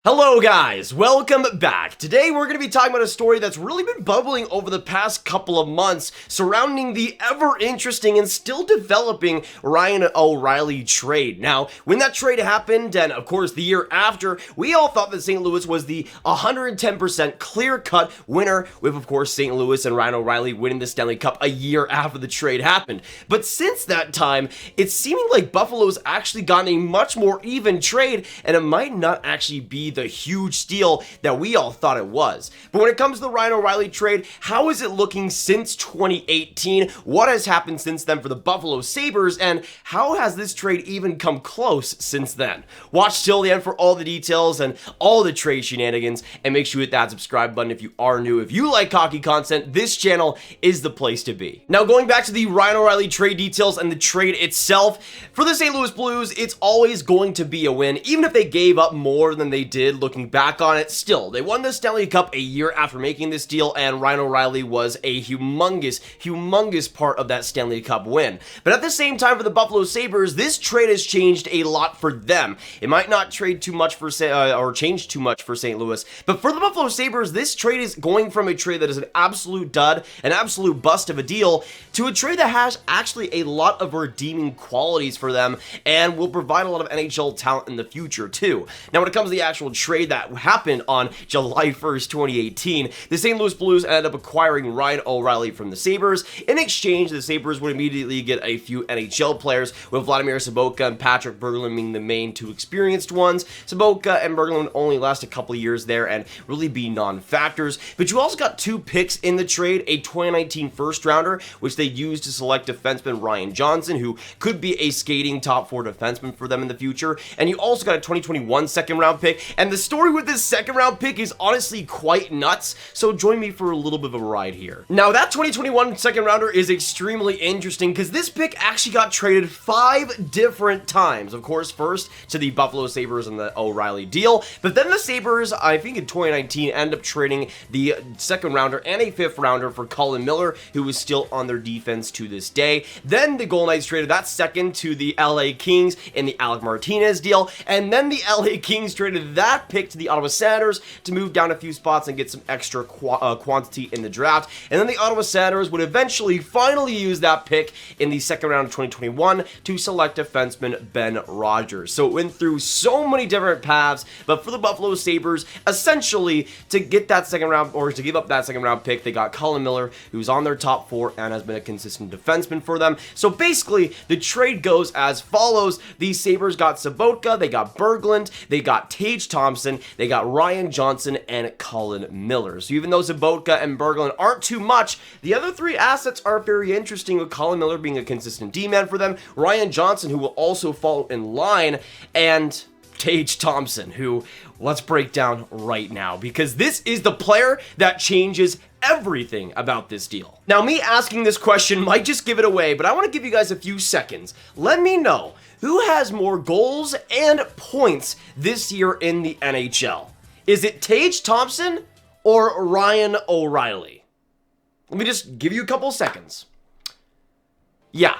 Hello guys, welcome back. Today we're going to be talking about a story that's really been bubbling over the past couple of months surrounding the ever interesting and still developing Ryan O'Reilly trade. Now, when that trade happened, and of course the year after, we all thought that St. Louis was the 110% clear-cut winner, with of course St. Louis and Ryan O'Reilly winning the Stanley Cup a year after the trade happened. But since that time, it's seeming like Buffalo's actually gotten a much more even trade, and it might not actually be the huge steal that we all thought it was. But when it comes to the Ryan O'Reilly trade, how is it looking since 2018? What has happened since then for the Buffalo Sabres, and how has this trade even come close since then? Watch till the end for all the details and all the trade shenanigans, and make sure you hit that subscribe button if you are new. If you like hockey content, this channel is the place to be. Now, going back to the Ryan O'Reilly trade details and the trade itself, for the St. Louis Blues, it's always going to be a win, even if they gave up more than they did. Looking back on it, still, they won the Stanley Cup a year after making this deal, and Ryan O'Reilly was a humongous part of that Stanley Cup win. But at the same time, for the Buffalo Sabres, this trade has changed a lot for them. It might not trade too much for change too much for St. Louis, but for the Buffalo Sabres, this trade is going from a trade that is an absolute dud, an absolute bust of a deal, to a trade that has actually a lot of redeeming qualities for them and will provide a lot of NHL talent in the future too. Now, when it comes to the actual trade that happened on July 1st, 2018, the St. Louis Blues ended up acquiring Ryan O'Reilly from the Sabres. In exchange, the Sabres would immediately get a few NHL players, with Vladimir Sobotka and Patrick Berglund being the main two experienced ones. Sobotka and Berglund would only last a couple of years there and really be non-factors, but you also got two picks in the trade, a 2019 first-rounder, which they used to select defenseman Ryan Johnson, who could be a skating top-four defenseman for them in the future, and you also got a 2021 second-round pick, and the story with this second round pick is honestly quite nuts, so join me for a little bit of a ride here. Now, that 2021 second rounder is extremely interesting because this pick actually got traded 5 different times. Of course, first to the Buffalo Sabres and the O'Reilly deal, but then the Sabres, I think in 2019, end up trading the second rounder and a 5th rounder for Colin Miller, who is still on their defense to this day. Then the Golden Knights traded that second to the LA Kings in the Alec Martinez deal, and then the LA Kings traded that pick to the Ottawa Senators to move down a few spots and get some extra quantity in the draft. And then the Ottawa Senators would eventually finally use that pick in the second round of 2021 to select defenseman Ben Rogers. So it went through so many different paths, but for the Buffalo Sabres, essentially to get that second round, or to give up that second round pick, they got Colin Miller, who's on their top 4 and has been a consistent defenseman for them. So basically, the trade goes as follows. The Sabres got Sobotka, they got Berglund, they got Tage Thompson, they got Ryan Johnson and Colin Miller. So even though Sobotka and Berglund aren't too much, the other 3 assets are very interesting, with Colin Miller being a consistent D-man for them, Ryan Johnson, who will also follow in line, and Tage Thompson, who let's break down right now, because this is the player that changes everything about this deal. Now, me asking this question might just give it away, but I want to give you guys a few seconds. Let me know who has more goals and points this year in the NHL. Is it Tage Thompson or Ryan O'Reilly? Let me just give you a couple seconds. Yeah.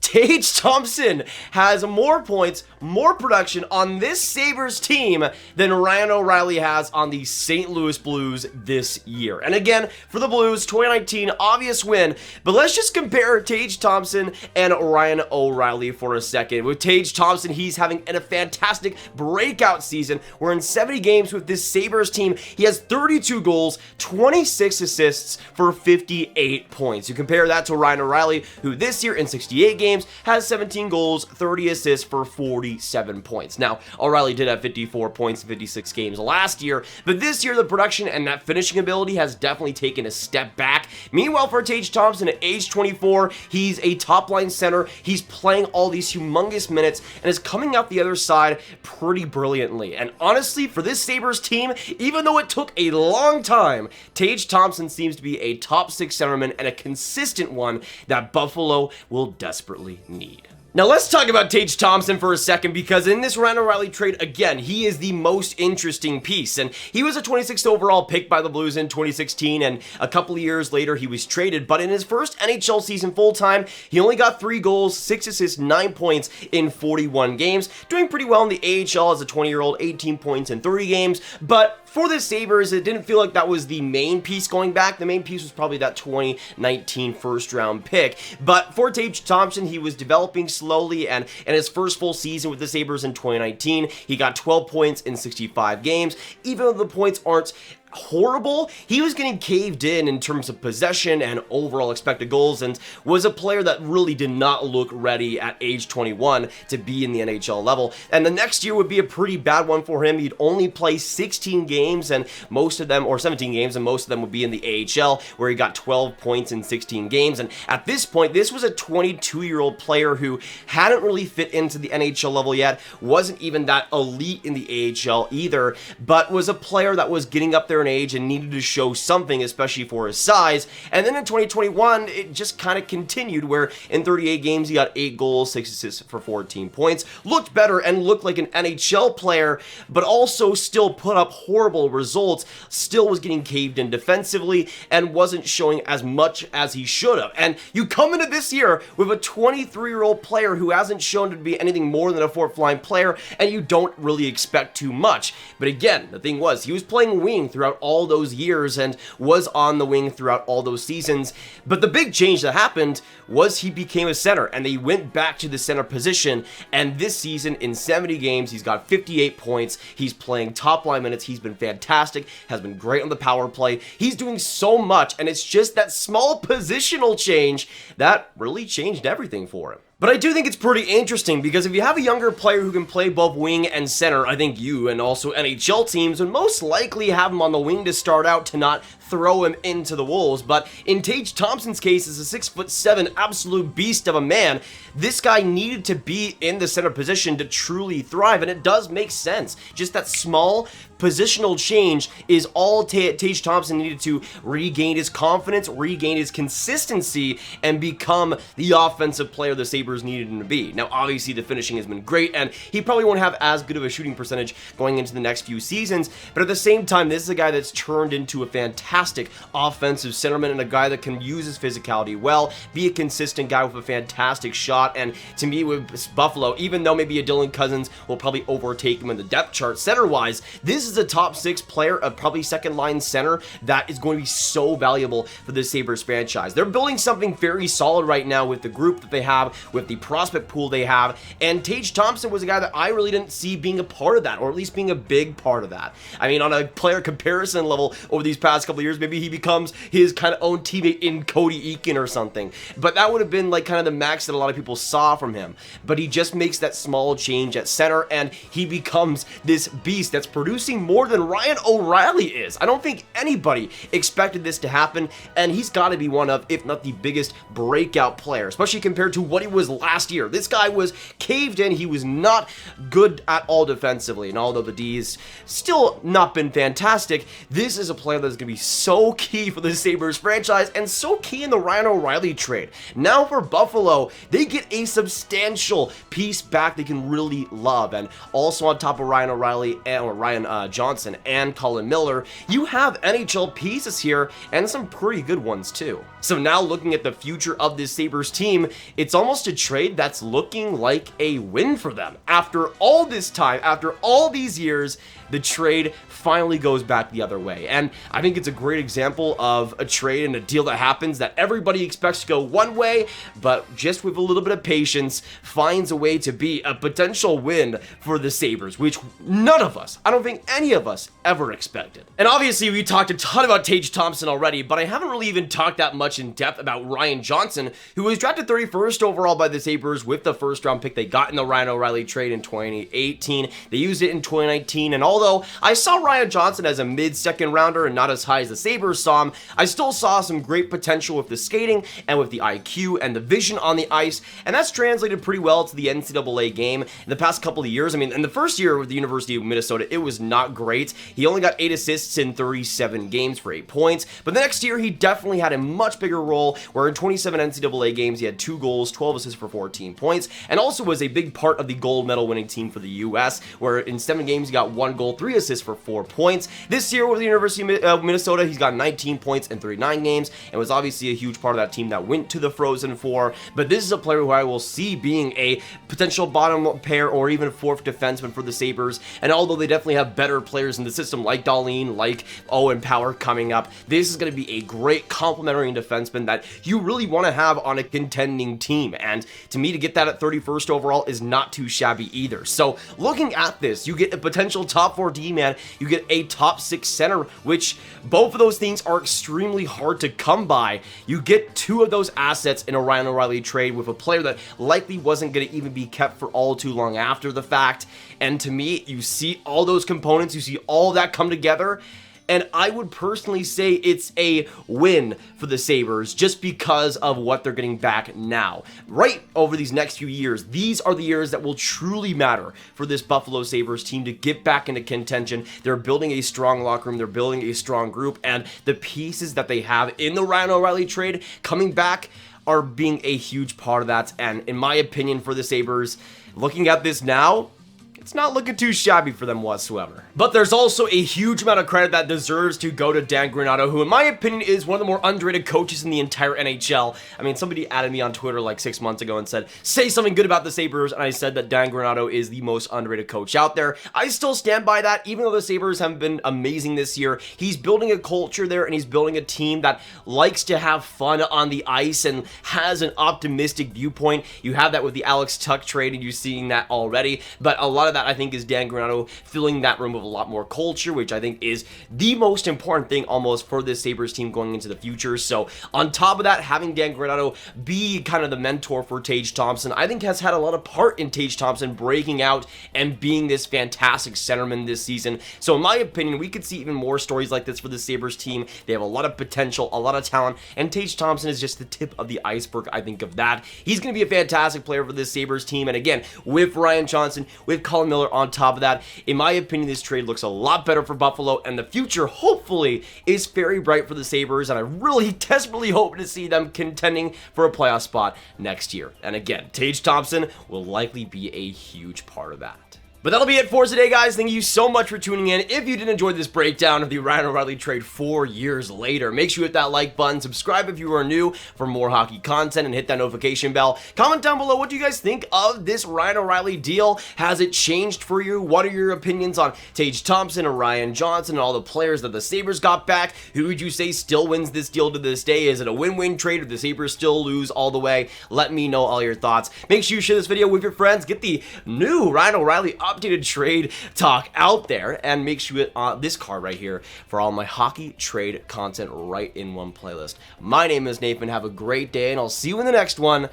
Tage Thompson has more points, more production on this Sabres team than Ryan O'Reilly has on the St. Louis Blues this year. And again, for the Blues, 2019, obvious win, but let's just compare Tage Thompson and Ryan O'Reilly for a second. With Tage Thompson, he's having a fantastic breakout season, where in 70 games with this Sabres team, he has 32 goals, 26 assists for 58 points. You compare that to Ryan O'Reilly, who this year in 68 games has 17 goals, 30 assists for 47 points. Now, O'Reilly did have 54 points in 56 games last year, but this year the production and that finishing ability has definitely taken a step back. Meanwhile, for Tage Thompson at age 24, he's a top-line center. He's playing all these humongous minutes and is coming out the other side pretty brilliantly. And honestly, for this Sabres team, even though it took a long time, Tage Thompson seems to be a top 6 centerman and a consistent one that Buffalo will desperately need. Now let's talk about Tage Thompson for a second, because in this Ryan O'Reilly trade, again, he is the most interesting piece. And he was a 26th overall pick by the Blues in 2016, and a couple of years later he was traded. But in his first NHL season full-time, he only got 3 goals, 6 assists, 9 points in 41 games. Doing pretty well in the AHL as a 20-year-old, 18 points in 30 games. But for the Sabres, it didn't feel like that was the main piece going back. The main piece was probably that 2019 first-round pick. But for Tage Thompson, he was developing slowly, and in his first full season with the Sabres in 2019, he got 12 points in 65 games. Even though the points aren't horrible, he was getting caved in terms of possession and overall expected goals, and was a player that really did not look ready at age 21 to be in the NHL level. And the next year would be a pretty bad one for him. He'd only play 16 games, and most of them, or 17 games, and most of them would be in the AHL, where he got 12 points in 16 games. And at this point, this was a 22-year-old player who hadn't really fit into the NHL level yet, wasn't even that elite in the AHL either, but was a player that was getting up there in age and needed to show something, especially for his size. And then in 2021, it just kind of continued, where in 38 games, he got 8 goals, 6 assists for 14 points, looked better and looked like an NHL player, but also still put up horrible results, still was getting caved in defensively, and wasn't showing as much as he should have. And you come into this year with a 23-year-old player who hasn't shown to be anything more than a fourth-line player, and you don't really expect too much. But again, the thing was, he was playing wing throughout all those years and was on the wing throughout all those seasons. But the big change that happened was he became a center, and they went back to the center position. And this season, in 70 games, he's got 58 points. He's playing top line minutes. He's been fantastic, has been great on the power play. He's doing so much, and it's just that small positional change that really changed everything for him. But I do think it's pretty interesting, because if you have a younger player who can play both wing and center, I think you and also NHL teams would most likely have him on the wing to start out, to not throw him into the wolves. But in Tage Thompson's case, as a 6'7" absolute beast of a man, this guy needed to be in the center position to truly thrive, and it does make sense. Just that small positional change is all Tage Thompson needed to regain his confidence, regain his consistency, and become the offensive player the Sabres needed him to be. Now, obviously, the finishing has been great, and he probably won't have as good of a shooting percentage going into the next few seasons, but at the same time, this is a guy that's turned into a fantastic offensive centerman, and a guy that can use his physicality well, be a consistent guy with a fantastic shot. And to me, with Buffalo, even though maybe a Dylan Cousins will probably overtake him in the depth chart center-wise, this is a top 6 player, a probably second-line center, that is going to be so valuable for the Sabres franchise. They're building something very solid right now with the group that they have, with the prospect pool they have, and Tage Thompson was a guy that I really didn't see being a part of that, or at least being a big part of that. I mean, on a player comparison level over these past couple of years, maybe he becomes his kind of own teammate in Cody Eakin or something, but that would have been like kind of the max that a lot of people saw from him. But he just makes that small change at center, and he becomes this beast that's producing more than Ryan O'Reilly is. I don't think anybody expected this to happen, and he's got to be one of, if not the biggest breakout player, especially compared to what he was last year. This guy was caved in. He was not good at all defensively, and although the D's still not been fantastic, this is a player that's going to be so key for the Sabres franchise, and so key in the Ryan O'Reilly trade. Now for Buffalo, they get a substantial piece back they can really love, and also on top of Ryan O'Reilly and Ryan Johnson and Colin Miller, you have NHL pieces here, and some pretty good ones too. So now looking at the future of this Sabres team, it's almost a trade that's looking like a win for them. After all this time, after all these years, the trade finally goes back the other way. And I think it's a great example of a trade and a deal that happens that everybody expects to go one way, but just with a little bit of patience, finds a way to be a potential win for the Sabres, which none of us, I don't think any of us, ever expected. And obviously, we talked a ton about Tage Thompson already, but I haven't really even talked that much in depth about Ryan Johnson, who was drafted 31st overall by the Sabres with the first round pick they got in the Ryan O'Reilly trade in 2018. They used it in 2019, and although I saw Ryan Johnson as a mid-second rounder and not as high as the Sabres saw him, I still saw some great potential with the skating and with the IQ and the vision on the ice, and that's translated pretty well to the NCAA game in the past couple of years. I mean, in the first year with the University of Minnesota, it was not not great. He only got 8 assists in 37 games for 8 points, but the next year he definitely had a much bigger role, where in 27 NCAA games he had 2 goals, 12 assists for 14 points, and also was a big part of the gold medal winning team for the US, where in 7 games he got 1 goal, 3 assists for 4 points. This year with the University of Minnesota, he's got 19 points in 39 games, and was obviously a huge part of that team that went to the Frozen Four. But this is a player who I will see being a potential bottom pair or even 4th defenseman for the Sabres. And although they definitely have better players in the system like Dahlin, like Owen Power coming up, this is going to be a great complementary defenseman that you really want to have on a contending team. And to me, to get that at 31st overall is not too shabby either. So looking at this, you get a potential top 4 D-man, you get a top 6 center, which both of those things are extremely hard to come by. You get 2 of those assets in a Ryan O'Reilly trade with a player that likely wasn't going to even be kept for all too long after the fact. And to me, you see all those components, you see all that come together, and I would personally say it's a win for the Sabres just because of what they're getting back now. Right over these next few years, these are the years that will truly matter for this Buffalo Sabres team to get back into contention. They're building a strong locker room, they're building a strong group, and the pieces that they have in the Ryan O'Reilly trade coming back are being a huge part of that. And in my opinion, for the Sabres, looking at this now, it's not looking too shabby for them whatsoever. But there's also a huge amount of credit that deserves to go to Dan Granato, who in my opinion is one of the more underrated coaches in the entire NHL. I mean, somebody added me on Twitter like 6 months ago and said, say something good about the Sabres, and I said that Dan Granato is the most underrated coach out there. I still stand by that, even though the Sabres have been amazing this year. He's building a culture there, and he's building a team that likes to have fun on the ice and has an optimistic viewpoint. You have that with the Alex Tuch trade, and you're seeing that already, but a lot of that I think is Dan Granato filling that room with a lot more culture, which I think is the most important thing almost for this Sabres team going into the future. So on top of that, having Dan Granato be kind of the mentor for Tage Thompson, I think has had a lot of part in Tage Thompson breaking out and being this fantastic centerman this season. So in my opinion, we could see even more stories like this for the Sabres team. They have a lot of potential, a lot of talent, and Tage Thompson is just the tip of the iceberg, I think, of that. He's going to be a fantastic player for this Sabres team, and again, with Ryan Johnson, with Colin Miller on top of that, in my opinion, this trade looks a lot better for Buffalo, and the future, hopefully, is very bright for the Sabres, and I really desperately hope to see them contending for a playoff spot next year. And again, Tage Thompson will likely be a huge part of that. But that'll be it for today, guys. Thank you so much for tuning in. If you did enjoy this breakdown of the Ryan O'Reilly trade 4 years later, make sure you hit that like button, subscribe if you are new for more hockey content, and hit that notification bell. Comment down below, what do you guys think of this Ryan O'Reilly deal? Has it changed for you? What are your opinions on Tage Thompson and Ryan Johnson and all the players that the Sabres got back? Who would you say still wins this deal to this day? Is it a win-win trade, or the Sabres still lose all the way? Let me know all your thoughts. Make sure you share this video with your friends. Get the new Ryan O'Reilly updated trade talk out there, and make sure you hit this card right here for all my hockey trade content right in one playlist. My name is Nathan. Have a great day, and I'll see you in the next one.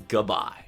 Goodbye.